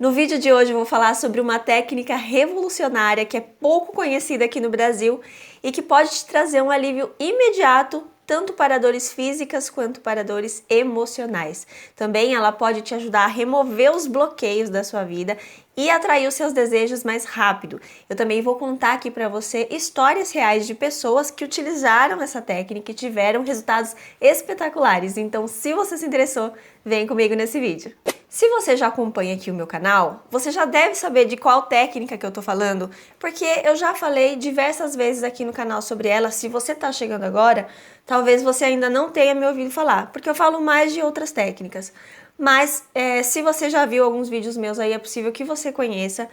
No vídeo de hoje eu vou falar sobre uma técnica revolucionária que é pouco conhecida aqui no Brasil e que pode te trazer um alívio imediato tanto para dores físicas quanto para dores emocionais. Também ela pode te ajudar a remover os bloqueios da sua vida e atrair os seus desejos mais rápido. Eu também vou contar aqui para você histórias reais de pessoas que utilizaram essa técnica e tiveram resultados espetaculares. Então, se você se interessou, vem comigo nesse vídeo. Se você já acompanha aqui o meu canal, você já deve saber de qual técnica que eu tô falando, porque eu já falei diversas vezes aqui no canal sobre ela. Se você tá chegando agora, talvez você ainda não tenha me ouvido falar, porque eu falo mais de outras técnicas. Mas se você já viu alguns vídeos meus aí, é possível que você conheça.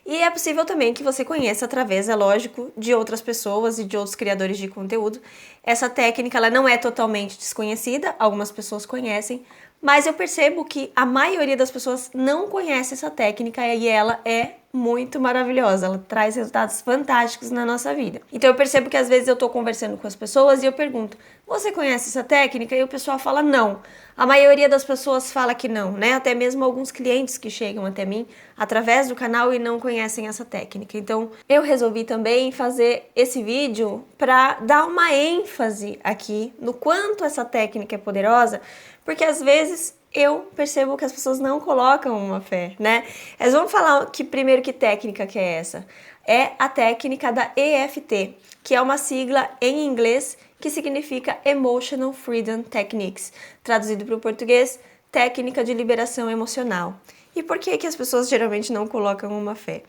E é possível também que você conheça através, é lógico, de outras pessoas e de outros criadores de conteúdo. Essa técnica ela não é totalmente desconhecida, algumas pessoas conhecem, mas eu percebo que a maioria das pessoas não conhece essa técnica e ela é muito maravilhosa, ela traz resultados fantásticos na nossa vida. Então eu percebo que às vezes eu tô conversando com as pessoas e eu pergunto, você conhece essa técnica? E o pessoal fala não. A maioria das pessoas fala que não, né? Até mesmo alguns clientes que chegam até mim através do canal e não conhecem essa técnica. Então eu resolvi também fazer esse vídeo para dar uma ênfase aqui no quanto essa técnica é poderosa, porque às vezes eu percebo que as pessoas não colocam uma fé, né? Mas vamos falar que primeiro que técnica que é essa? É a técnica da EFT, que é uma sigla em inglês que significa Emotional Freedom Techniques, traduzido para o português, técnica de liberação emocional. E por que que as pessoas geralmente não colocam uma fé?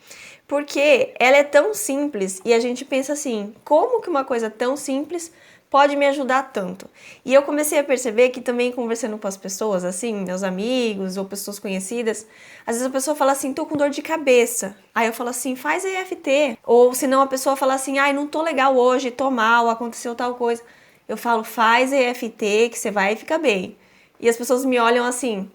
Porque ela é tão simples e a gente pensa assim, como que uma coisa tão simples pode me ajudar tanto? E eu comecei a perceber que também conversando com as pessoas, assim, meus amigos ou pessoas conhecidas, às vezes a pessoa fala assim, tô com dor de cabeça. Aí eu falo assim, faz EFT. Ou senão a pessoa fala assim, ai, não tô legal hoje, tô mal, aconteceu tal coisa. Eu falo, faz EFT que você vai ficar bem. E as pessoas me olham assim,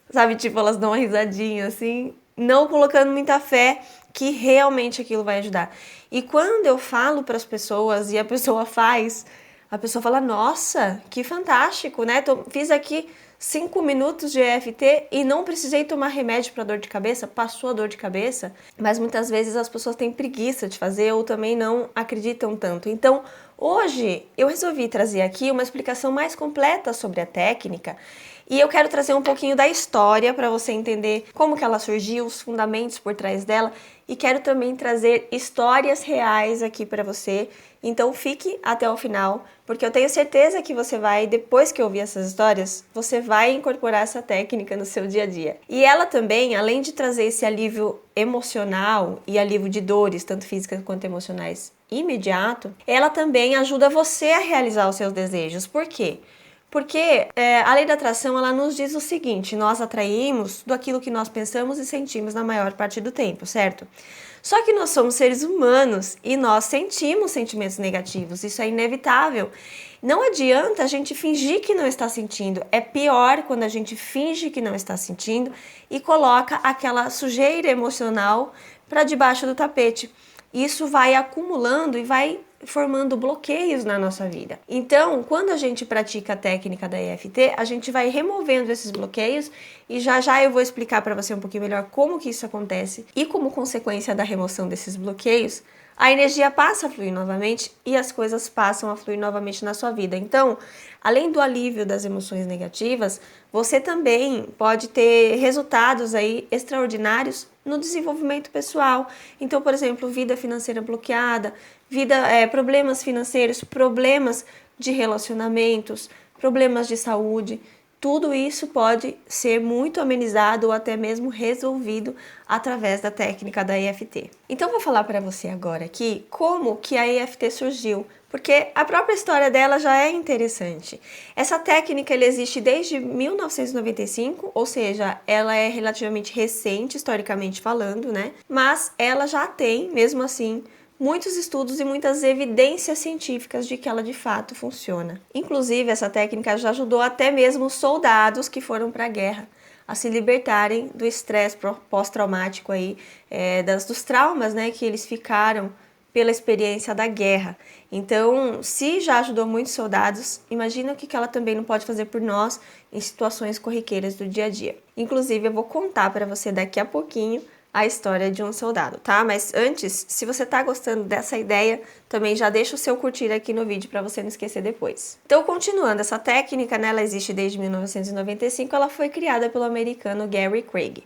sabe, tipo, elas dão uma risadinha assim, não colocando muita fé que realmente aquilo vai ajudar. E quando eu falo para as pessoas e a pessoa faz, a pessoa fala, nossa, que fantástico, né? Fiz aqui 5 minutos de EFT e não precisei tomar remédio para dor de cabeça, passou a dor de cabeça, mas muitas vezes as pessoas têm preguiça de fazer ou também não acreditam tanto. Então, hoje eu resolvi trazer aqui uma explicação mais completa sobre a técnica e eu quero trazer um pouquinho da história para você entender como que ela surgiu, os fundamentos por trás dela e quero também trazer histórias reais aqui para você. Então fique até o final, porque eu tenho certeza que você vai, depois que ouvir essas histórias, você vai incorporar essa técnica no seu dia a dia. E ela também, além de trazer esse alívio emocional e alívio de dores, tanto físicas quanto emocionais, imediato, ela também ajuda você a realizar os seus desejos. Por quê? Porque a lei da atração ela nos diz o seguinte, nós atraímos do aquilo que nós pensamos e sentimos na maior parte do tempo, certo? Só que nós somos seres humanos e nós sentimos sentimentos negativos, isso é inevitável. Não adianta a gente fingir que não está sentindo, é pior quando a gente finge que não está sentindo e coloca aquela sujeira emocional para debaixo do tapete. Isso vai acumulando e vai formando bloqueios na nossa vida. Então, quando a gente pratica a técnica da EFT, a gente vai removendo esses bloqueios e já já eu vou explicar para você um pouquinho melhor como que isso acontece e como consequência da remoção desses bloqueios, a energia passa a fluir novamente e as coisas passam a fluir novamente na sua vida. Então, além do alívio das emoções negativas, você também pode ter resultados aí extraordinários no desenvolvimento pessoal. Então, por exemplo, vida financeira bloqueada, problemas financeiros, problemas de relacionamentos, problemas de saúde, tudo isso pode ser muito amenizado ou até mesmo resolvido através da técnica da EFT. Então vou falar para você agora aqui como que a EFT surgiu, porque a própria história dela já é interessante. Essa técnica ela existe desde 1995, ou seja, ela é relativamente recente historicamente falando, né? Mas ela já tem, mesmo assim, muitos estudos e muitas evidências científicas de que ela de fato funciona. Inclusive, essa técnica já ajudou até mesmo soldados que foram para a guerra a se libertarem do estresse pós-traumático aí, dos traumas, né, que eles ficaram pela experiência da guerra. Então, se já ajudou muitos soldados, imagina o que ela também não pode fazer por nós em situações corriqueiras do dia a dia. Inclusive, eu vou contar para você daqui a pouquinho a história de um soldado, tá? Mas antes, se você tá gostando dessa ideia, também já deixa o seu curtir aqui no vídeo para você não esquecer depois. Então, continuando, essa técnica, né, ela existe desde 1995, ela foi criada pelo americano Gary Craig.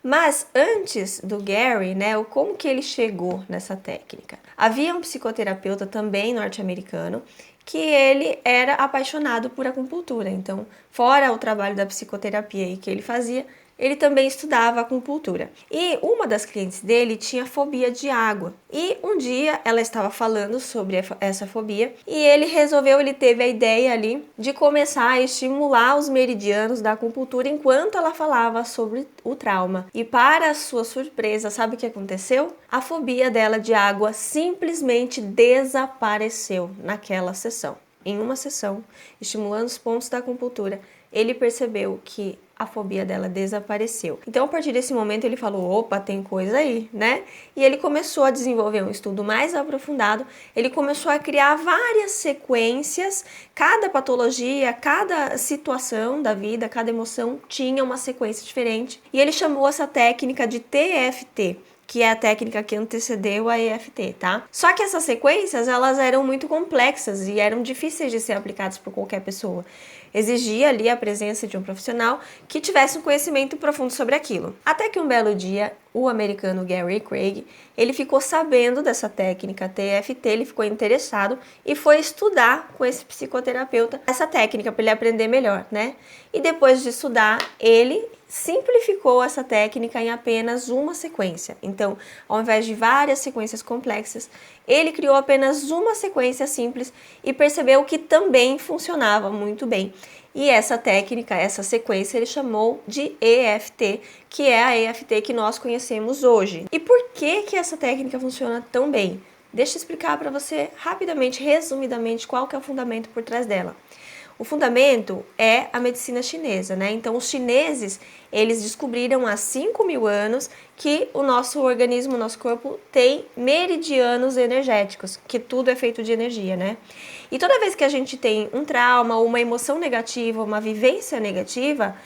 Mas antes do Gary, né, como que ele chegou nessa técnica? Havia um psicoterapeuta também norte-americano que ele era apaixonado por acupuntura. Então, fora o trabalho da psicoterapia aí que ele fazia, ele também estudava acupuntura. E uma das clientes dele tinha fobia de água. E um dia ela estava falando sobre essa fobia e ele teve a ideia ali de começar a estimular os meridianos da acupuntura enquanto ela falava sobre o trauma. E para sua surpresa, sabe o que aconteceu? A fobia dela de água simplesmente desapareceu naquela sessão. Em uma sessão, estimulando os pontos da acupuntura, ele percebeu que a fobia dela desapareceu. Então, a partir desse momento, ele falou, opa, tem coisa aí, né? E ele começou a desenvolver um estudo mais aprofundado, ele começou a criar várias sequências, cada patologia, cada situação da vida, cada emoção tinha uma sequência diferente, e ele chamou essa técnica de TFT, que é a técnica que antecedeu a EFT, tá? Só que essas sequências, elas eram muito complexas e eram difíceis de ser aplicadas por qualquer pessoa. Exigia ali a presença de um profissional que tivesse um conhecimento profundo sobre aquilo. Até que um belo dia, o americano Gary Craig, ele ficou sabendo dessa técnica TFT, ele ficou interessado e foi estudar com esse psicoterapeuta essa técnica para ele aprender melhor, né? E depois de estudar, ele simplificou essa técnica em apenas uma sequência. Então, ao invés de várias sequências complexas, ele criou apenas uma sequência simples e percebeu que também funcionava muito bem. E essa técnica, essa sequência, ele chamou de EFT, que é a EFT que nós conhecemos hoje. E por que essa técnica funciona tão bem? Deixa eu explicar para você rapidamente, resumidamente, qual que é o fundamento por trás dela. O fundamento é a medicina chinesa, né? Então, os chineses, eles descobriram há 5.000 anos que o nosso organismo, o nosso corpo, tem meridianos energéticos, que tudo é feito de energia, né? E toda vez que a gente tem um trauma, uma emoção negativa, uma vivência negativa,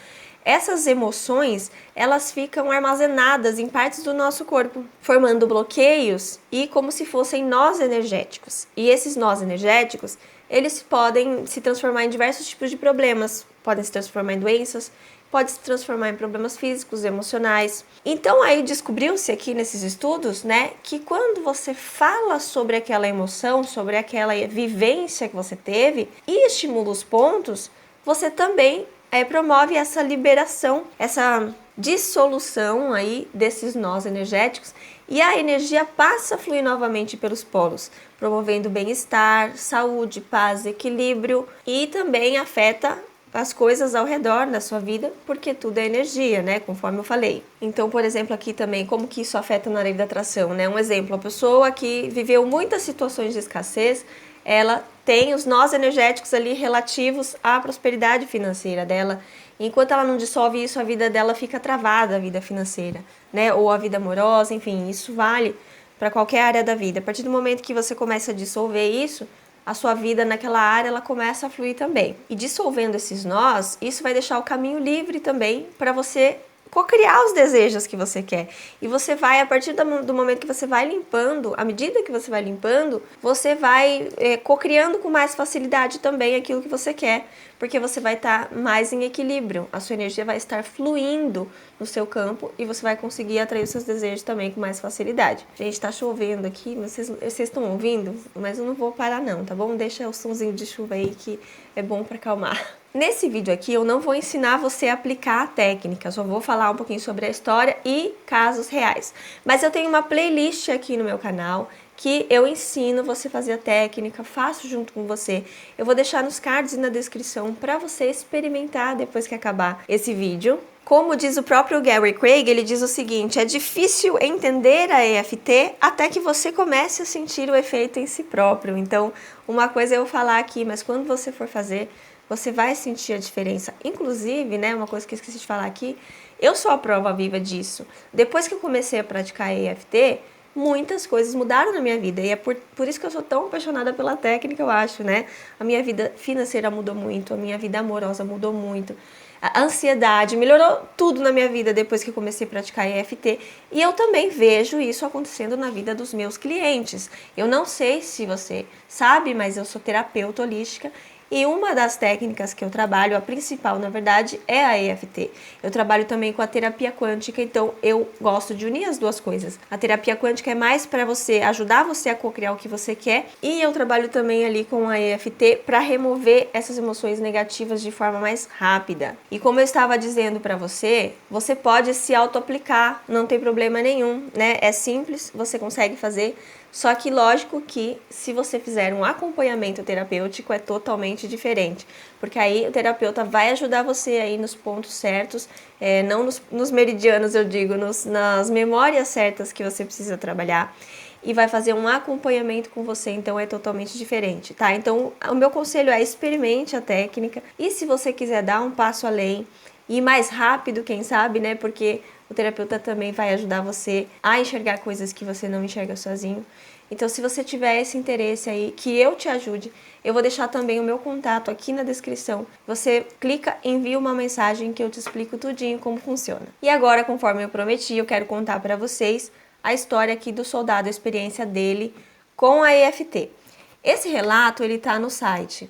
essas emoções, elas ficam armazenadas em partes do nosso corpo, formando bloqueios e como se fossem nós energéticos. E esses nós energéticos, eles podem se transformar em diversos tipos de problemas, podem se transformar em doenças, pode se transformar em problemas físicos, emocionais. Então aí descobriu-se aqui nesses estudos, né, que quando você fala sobre aquela emoção, sobre aquela vivência que você teve e estimula os pontos, você também promove essa liberação, essa dissolução aí desses nós energéticos e a energia passa a fluir novamente pelos polos, promovendo bem-estar, saúde, paz, equilíbrio e também afeta as coisas ao redor da sua vida, porque tudo é energia, né? Conforme eu falei. Então, por exemplo, aqui também, como que isso afeta na lei da atração, né? Um exemplo, a pessoa que viveu muitas situações de escassez, ela tem os nós energéticos ali relativos à prosperidade financeira dela. Enquanto ela não dissolve isso, a vida dela fica travada, a vida financeira, né? Ou a vida amorosa, enfim, isso vale para qualquer área da vida. A partir do momento que você começa a dissolver isso, a sua vida naquela área, ela começa a fluir também. E dissolvendo esses nós, isso vai deixar o caminho livre também para você cocriar os desejos que você quer. E você vai, a partir do momento que você vai limpando, à medida que você vai limpando, você vai cocriando com mais facilidade também aquilo que você quer, porque você vai estar mais em equilíbrio, a sua energia vai estar fluindo no seu campo e você vai conseguir atrair os seus desejos também com mais facilidade. Gente, tá chovendo aqui, vocês estão ouvindo? Mas eu não vou parar não, tá bom? Deixa o sonzinho de chuva aí que é bom para acalmar. Nesse vídeo aqui eu não vou ensinar você a aplicar a técnica, só vou falar um pouquinho sobre a história e casos reais. Mas eu tenho uma playlist aqui no meu canal que eu ensino você a fazer a técnica, faço junto com você. Eu vou deixar nos cards e na descrição para você experimentar depois que acabar esse vídeo. Como diz o próprio Gary Craig, ele diz o seguinte: é difícil entender a EFT até que você comece a sentir o efeito em si próprio. Então, uma coisa é eu falar aqui, mas quando você for fazer, você vai sentir a diferença. Inclusive, né, uma coisa que eu esqueci de falar aqui, eu sou a prova viva disso. Depois que eu comecei a praticar EFT, muitas coisas mudaram na minha vida. E é por isso que eu sou tão apaixonada pela técnica, eu acho, né? A minha vida financeira mudou muito, a minha vida amorosa mudou muito. A ansiedade melhorou tudo na minha vida depois que eu comecei a praticar EFT. E eu também vejo isso acontecendo na vida dos meus clientes. Eu não sei se você sabe, mas eu sou terapeuta holística. E uma das técnicas que eu trabalho, a principal, na verdade, é a EFT. Eu trabalho também com a terapia quântica, então eu gosto de unir as duas coisas. A terapia quântica é mais para ajudar você a co-criar o que você quer, e eu trabalho também ali com a EFT para remover essas emoções negativas de forma mais rápida. E como eu estava dizendo para você, você pode se auto-aplicar, não tem problema nenhum, né? É simples, você consegue fazer. Só que lógico que se você fizer um acompanhamento terapêutico é totalmente diferente, porque aí o terapeuta vai ajudar você aí nos pontos certos, não nos meridianos, eu digo, nas memórias certas que você precisa trabalhar, e vai fazer um acompanhamento com você, então é totalmente diferente, tá? Então o meu conselho é experimente a técnica, e se você quiser dar um passo além, e mais rápido, quem sabe, né? Porque o terapeuta também vai ajudar você a enxergar coisas que você não enxerga sozinho. Então, se você tiver esse interesse aí, que eu te ajude, eu vou deixar também o meu contato aqui na descrição. Você clica, envia uma mensagem que eu te explico tudinho como funciona. E agora, conforme eu prometi, eu quero contar para vocês a história aqui do soldado, a experiência dele com a EFT. Esse relato, ele tá no site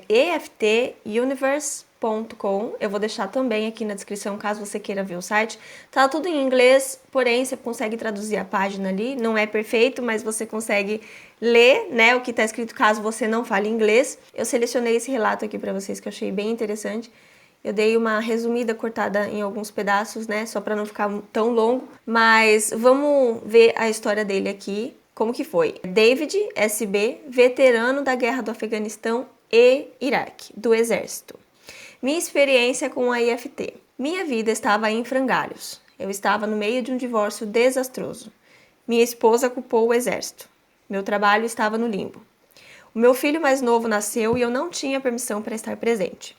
EFTuniverse.com. Eu vou deixar também aqui na descrição, caso você queira ver o site. Tá tudo em inglês, porém você consegue traduzir a página ali. Não é perfeito, mas você consegue ler, né, o que tá escrito caso você não fale inglês. Eu selecionei esse relato aqui para vocês que eu achei bem interessante. Eu dei uma resumida, cortada em alguns pedaços, né, só para não ficar tão longo. Mas vamos ver a história dele aqui, como que foi. David SB, veterano da guerra do Afeganistão e Iraque, do exército. Minha experiência com a EFT. Minha vida estava em frangalhos. Eu estava no meio de um divórcio desastroso. Minha esposa culpou o exército. Meu trabalho estava no limbo. O meu filho mais novo nasceu e eu não tinha permissão para estar presente.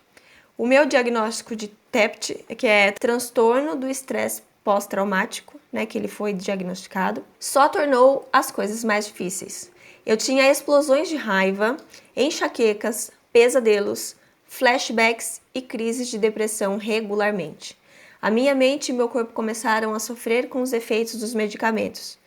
O meu diagnóstico de TEPT, que é transtorno do estresse pós-traumático, né, que ele foi diagnosticado, só tornou as coisas mais difíceis. Eu tinha explosões de raiva, enxaquecas, pesadelos, flashbacks e crises de depressão regularmente. A minha mente e meu corpo começaram a sofrer com os efeitos dos medicamentos,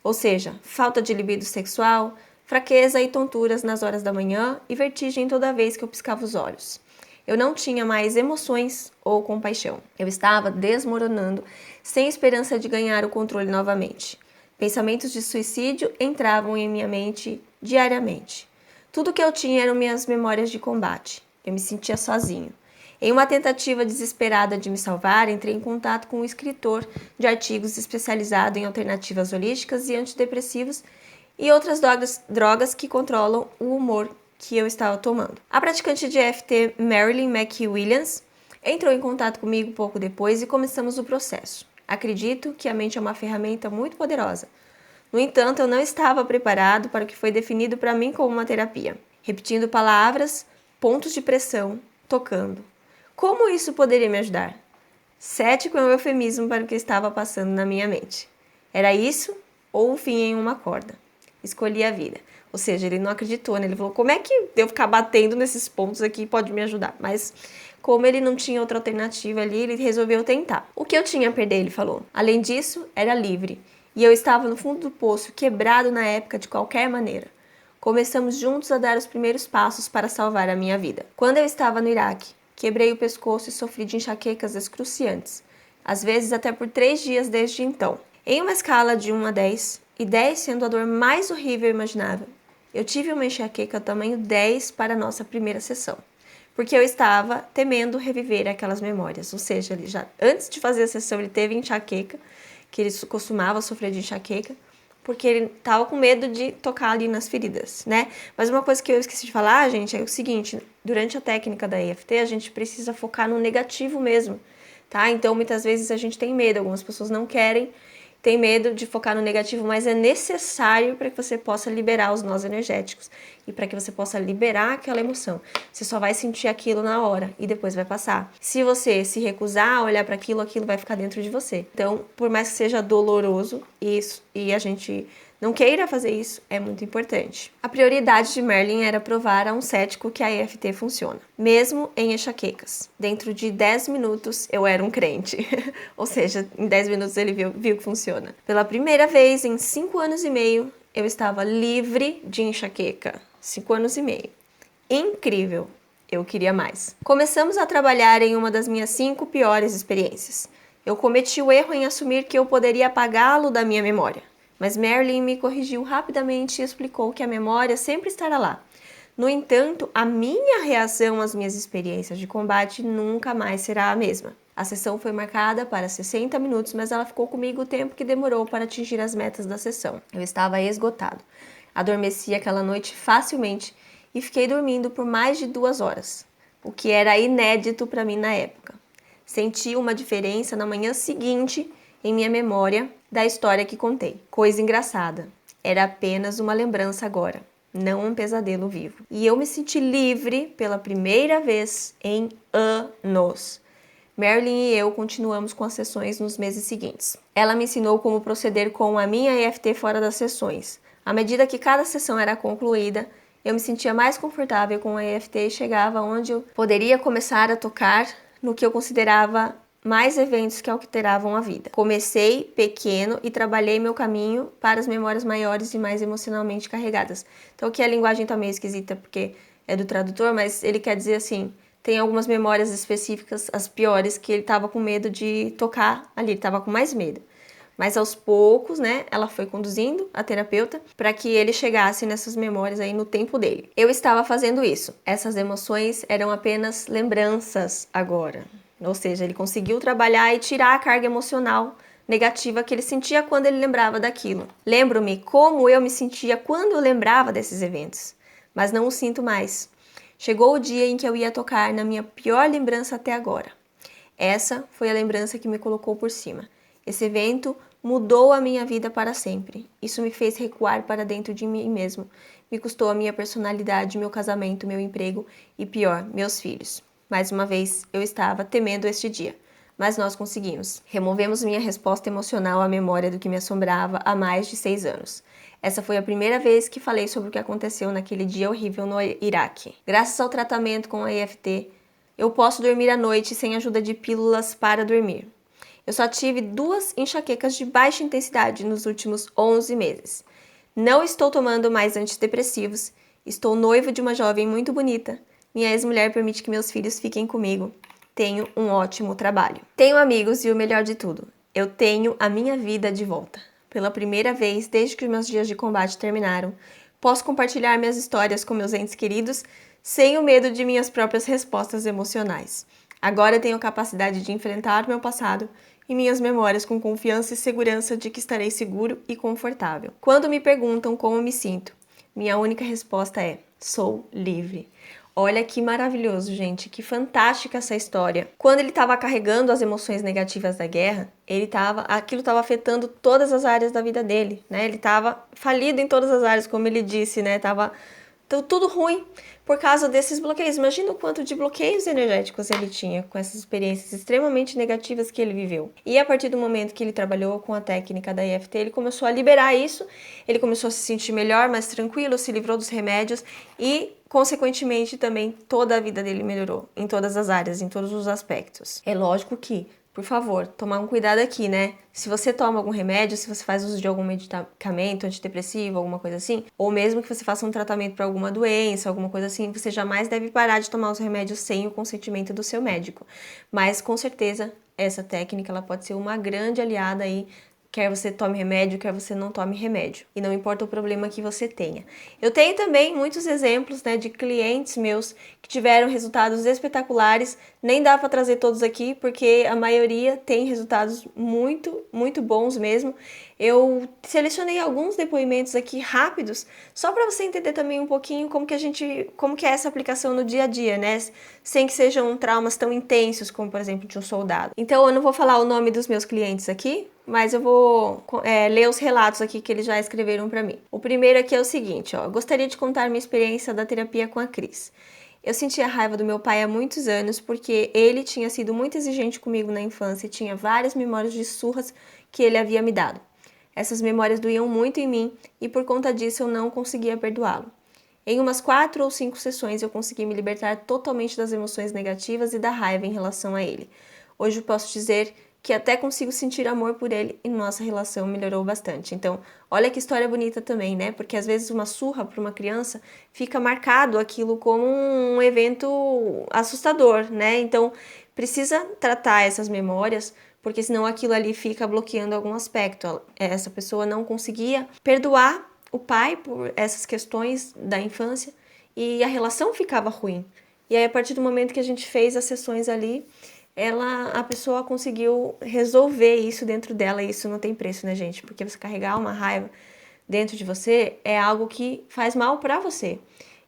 ou seja, falta de libido sexual, fraqueza e tonturas nas horas da manhã e vertigem toda vez que eu piscava os olhos. Eu não tinha mais emoções ou compaixão. Eu estava desmoronando, sem esperança de ganhar o controle novamente. Pensamentos de suicídio entravam em minha mente diariamente. Tudo que eu tinha eram minhas memórias de combate. Eu me sentia sozinho. Em uma tentativa desesperada de me salvar, entrei em contato com um escritor de artigos especializado em alternativas holísticas e antidepressivos e outras drogas que controlam o humor que eu estava tomando. A praticante de EFT, Marilyn McWilliams, entrou em contato comigo pouco depois e começamos o processo. Acredito que a mente é uma ferramenta muito poderosa. No entanto, eu não estava preparado para o que foi definido para mim como uma terapia. Repetindo palavras, pontos de pressão, tocando. Como isso poderia me ajudar? Cético é um eufemismo para o que estava passando na minha mente. Era isso ou um fim em uma corda? Escolhi a vida. Ou seja, ele não acreditou, né? Ele falou, como é que eu ficar batendo nesses pontos aqui pode me ajudar? Mas como ele não tinha outra alternativa ali, ele resolveu tentar. O que eu tinha a perder, ele falou. Além disso, era livre. E eu estava no fundo do poço, quebrado na época de qualquer maneira. Começamos juntos a dar os primeiros passos para salvar a minha vida. Quando eu estava no Iraque, quebrei o pescoço e sofri de enxaquecas excruciantes, às vezes até por 3 dias desde então. Em uma escala de 1 a 10, e 10 sendo a dor mais horrível imaginável, eu tive uma enxaqueca tamanho 10 para a nossa primeira sessão, porque eu estava temendo reviver aquelas memórias. Ou seja, ele já antes de fazer a sessão ele teve enxaqueca, que ele costumava sofrer de enxaqueca, porque ele tava com medo de tocar ali nas feridas, né? Mas uma coisa que eu esqueci de falar, gente, é o seguinte, durante a técnica da EFT, a gente precisa focar no negativo mesmo, tá? Então, muitas vezes a gente tem medo, algumas pessoas não querem, tem medo de focar no negativo, mas é necessário para que você possa liberar os nós energéticos e para que você possa liberar aquela emoção. Você só vai sentir aquilo na hora e depois vai passar. Se você se recusar a olhar para aquilo, aquilo vai ficar dentro de você. Então, por mais que seja doloroso e a gente não queira fazer isso, é muito importante. A prioridade de Merlin era provar a um cético que a EFT funciona, mesmo em enxaquecas. Dentro de 10 minutos, eu era um crente. Ou seja, em 10 minutos ele viu que funciona. Pela primeira vez em 5 anos e meio, eu estava livre de enxaqueca. 5 anos e meio. Incrível! Eu queria mais. Começamos a trabalhar em uma das minhas 5 piores experiências. Eu cometi o erro em assumir que eu poderia apagá-lo da minha memória. Mas Merlin me corrigiu rapidamente e explicou que a memória sempre estará lá. No entanto, a minha reação às minhas experiências de combate nunca mais será a mesma. A sessão foi marcada para 60 minutos, mas ela ficou comigo o tempo que demorou para atingir as metas da sessão. Eu estava esgotado. Adormeci aquela noite facilmente e fiquei dormindo por mais de 2 horas, o que era inédito para mim na época. Senti uma diferença na manhã seguinte em minha memória da história que contei. Coisa engraçada, era apenas uma lembrança agora, não um pesadelo vivo. E eu me senti livre pela primeira vez em anos. Merlin e eu continuamos com as sessões nos meses seguintes. Ela me ensinou como proceder com a minha EFT fora das sessões. À medida que cada sessão era concluída, eu me sentia mais confortável com a EFT e chegava onde eu poderia começar a tocar no que eu considerava mais eventos que alteravam a vida. Comecei pequeno e trabalhei meu caminho para as memórias maiores e mais emocionalmente carregadas. Então aqui a linguagem tá meio esquisita porque é do tradutor, mas ele quer dizer assim, tem algumas memórias específicas, as piores, que ele estava com medo de tocar ali, ele estava com mais medo. Mas aos poucos, né, ela foi conduzindo a terapeuta para que ele chegasse nessas memórias aí no tempo dele. Eu estava fazendo isso. Essas emoções eram apenas lembranças agora. Ou seja, ele conseguiu trabalhar e tirar a carga emocional negativa que ele sentia quando ele lembrava daquilo. Lembro-me como eu me sentia quando eu lembrava desses eventos, mas não o sinto mais. Chegou o dia em que eu ia tocar na minha pior lembrança até agora. Essa foi a lembrança que me colocou por cima. Esse evento mudou a minha vida para sempre. Isso me fez recuar para dentro de mim mesmo. Me custou a minha personalidade, meu casamento, meu emprego e, pior, meus filhos. Mais uma vez, eu estava temendo este dia, mas nós conseguimos. Removemos minha resposta emocional à memória do que me assombrava há mais de 6 anos. Essa foi a primeira vez que falei sobre o que aconteceu naquele dia horrível no Iraque. Graças ao tratamento com a EFT, eu posso dormir à noite sem ajuda de pílulas para dormir. Eu só tive 2 enxaquecas de baixa intensidade nos últimos 11 meses. Não estou tomando mais antidepressivos. Estou noivo de uma jovem muito bonita. Minha ex-mulher permite que meus filhos fiquem comigo. Tenho um ótimo trabalho. Tenho amigos e o melhor de tudo, eu tenho a minha vida de volta. Pela primeira vez, desde que meus dias de combate terminaram, posso compartilhar minhas histórias com meus entes queridos sem o medo de minhas próprias respostas emocionais. Agora tenho capacidade de enfrentar meu passado e minhas memórias com confiança e segurança de que estarei seguro e confortável. Quando me perguntam como me sinto, minha única resposta é: sou livre. Olha que maravilhoso, gente, que fantástica essa história. Quando ele estava carregando as emoções negativas da guerra, aquilo estava afetando todas as áreas da vida dele, né? Ele estava falido em todas as áreas, como ele disse, né? Tava tudo ruim por causa desses bloqueios. Imagina o quanto de bloqueios energéticos ele tinha com essas experiências extremamente negativas que ele viveu. E a partir do momento que ele trabalhou com a técnica da EFT, ele começou a liberar isso, ele começou a se sentir melhor, mais tranquilo, se livrou dos remédios e, consequentemente, também toda a vida dele melhorou em todas as áreas, em todos os aspectos. É lógico que, por favor, tomar um cuidado aqui, né? Se você toma algum remédio, se você faz uso de algum medicamento antidepressivo, alguma coisa assim, ou mesmo que você faça um tratamento para alguma doença, alguma coisa assim, você jamais deve parar de tomar os remédios sem o consentimento do seu médico. Mas, com certeza, essa técnica ela pode ser uma grande aliada aí, quer você tome remédio, quer você não tome remédio. E não importa o problema que você tenha. Eu tenho também muitos exemplos, né, de clientes meus que tiveram resultados espetaculares. Nem dá para trazer todos aqui, porque a maioria tem resultados muito, muito bons mesmo. Eu selecionei alguns depoimentos aqui rápidos, só para você entender também um pouquinho como que é essa aplicação no dia a dia, né? Sem que sejam traumas tão intensos como, por exemplo, de um soldado. Então, eu não vou falar o nome dos meus clientes aqui, mas eu vou ler os relatos aqui que eles já escreveram para mim. O primeiro aqui é o seguinte, ó. Gostaria de contar minha experiência da terapia com a Cris. Eu sentia raiva do meu pai há muitos anos porque ele tinha sido muito exigente comigo na infância e tinha várias memórias de surras que ele havia me dado. Essas memórias doíam muito em mim e por conta disso eu não conseguia perdoá-lo. Em umas 4 ou 5 sessões eu consegui me libertar totalmente das emoções negativas e da raiva em relação a ele. Hoje eu posso dizer que até consigo sentir amor por ele e nossa relação melhorou bastante. Então, olha que história bonita também, né? Porque às vezes uma surra para uma criança fica marcado aquilo como um evento assustador, né? Então, precisa tratar essas memórias, porque senão aquilo ali fica bloqueando algum aspecto. Essa pessoa não conseguia perdoar o pai por essas questões da infância e a relação ficava ruim. E aí, a partir do momento que a gente fez as sessões ali, a pessoa conseguiu resolver isso dentro dela, e isso não tem preço, né, gente? Porque você carregar uma raiva dentro de você é algo que faz mal pra você.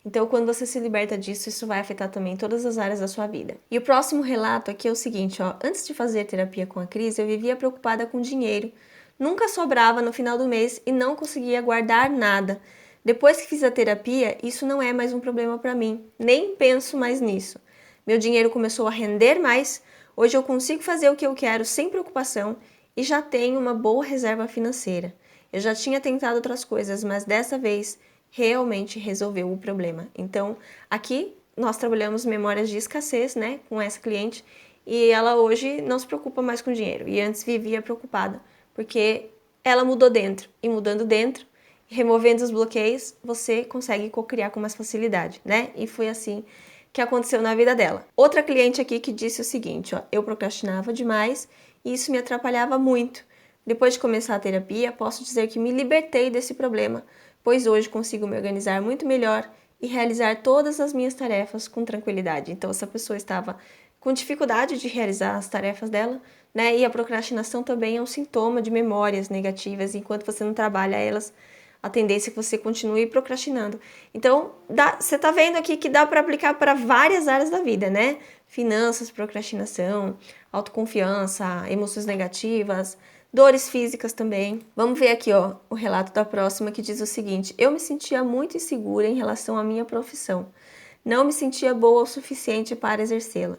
Então, quando você se liberta disso, isso vai afetar também todas as áreas da sua vida. E o próximo relato aqui é o seguinte, ó. Antes de fazer terapia com a Cris, eu vivia preocupada com dinheiro. Nunca sobrava no final do mês e não conseguia guardar nada. Depois que fiz a terapia, isso não é mais um problema pra mim. Nem penso mais nisso. Meu dinheiro começou a render mais. Hoje eu consigo fazer o que eu quero sem preocupação e já tenho uma boa reserva financeira. Eu já tinha tentado outras coisas, mas dessa vez realmente resolveu o problema. Então, aqui nós trabalhamos memórias de escassez, né, com essa cliente, e ela hoje não se preocupa mais com dinheiro. E antes vivia preocupada, porque ela mudou dentro. E mudando dentro, removendo os bloqueios, você consegue co-criar com mais facilidade, né? E foi assim que aconteceu na vida dela. Outra cliente aqui que disse o seguinte, ó, eu procrastinava demais e isso me atrapalhava muito. Depois de começar a terapia, posso dizer que me libertei desse problema, pois hoje consigo me organizar muito melhor e realizar todas as minhas tarefas com tranquilidade. Então, essa pessoa estava com dificuldade de realizar as tarefas dela, né? E a procrastinação também é um sintoma de memórias negativas, enquanto você não trabalha elas, a tendência é que você continue procrastinando. Então, você tá vendo aqui que dá para aplicar para várias áreas da vida, né? Finanças, procrastinação, autoconfiança, emoções negativas, dores físicas também. Vamos ver aqui, ó, o relato da próxima que diz o seguinte: eu me sentia muito insegura em relação à minha profissão. Não me sentia boa o suficiente para exercê-la.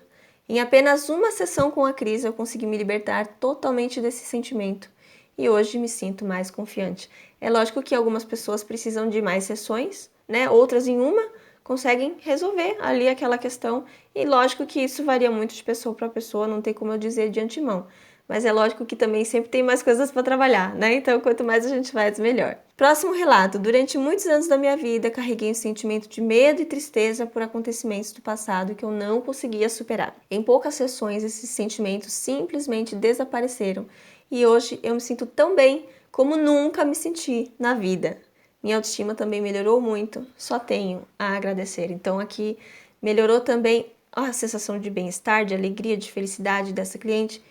Em apenas uma sessão com a Cris, eu consegui me libertar totalmente desse sentimento e hoje me sinto mais confiante. É lógico que algumas pessoas precisam de mais sessões, né? Outras em uma conseguem resolver ali aquela questão e lógico que isso varia muito de pessoa para pessoa, não tem como eu dizer de antemão. Mas é lógico que também sempre tem mais coisas para trabalhar, né? Então, quanto mais a gente faz, melhor. Próximo relato. Durante muitos anos da minha vida, carreguei um sentimento de medo e tristeza por acontecimentos do passado que eu não conseguia superar. Em poucas sessões, esses sentimentos simplesmente desapareceram e hoje eu me sinto tão bem como nunca me senti na vida. Minha autoestima também melhorou muito, só tenho a agradecer. Então, aqui melhorou também a sensação de bem-estar, de alegria, de felicidade dessa cliente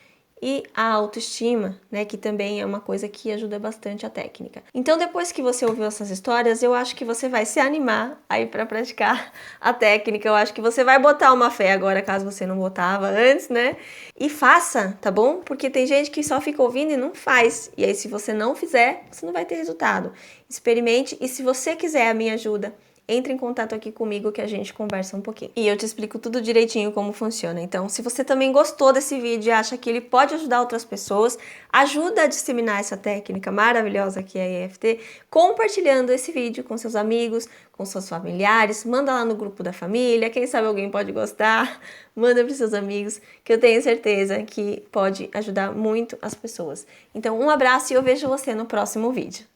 e a autoestima, né, que também é uma coisa que ajuda bastante a técnica. Então, depois que você ouviu essas histórias, eu acho que você vai se animar aí para praticar a técnica. Eu acho que você vai botar uma fé agora, caso você não botava antes, né? E faça, tá bom? Porque tem gente que só fica ouvindo e não faz. E aí, se você não fizer, você não vai ter resultado. Experimente e se você quiser a minha ajuda, entre em contato aqui comigo que a gente conversa um pouquinho. E eu te explico tudo direitinho como funciona. Então, se você também gostou desse vídeo e acha que ele pode ajudar outras pessoas, ajuda a disseminar essa técnica maravilhosa que é a EFT, compartilhando esse vídeo com seus amigos, com seus familiares, manda lá no grupo da família, quem sabe alguém pode gostar, manda para os seus amigos, que eu tenho certeza que pode ajudar muito as pessoas. Então, um abraço e eu vejo você no próximo vídeo.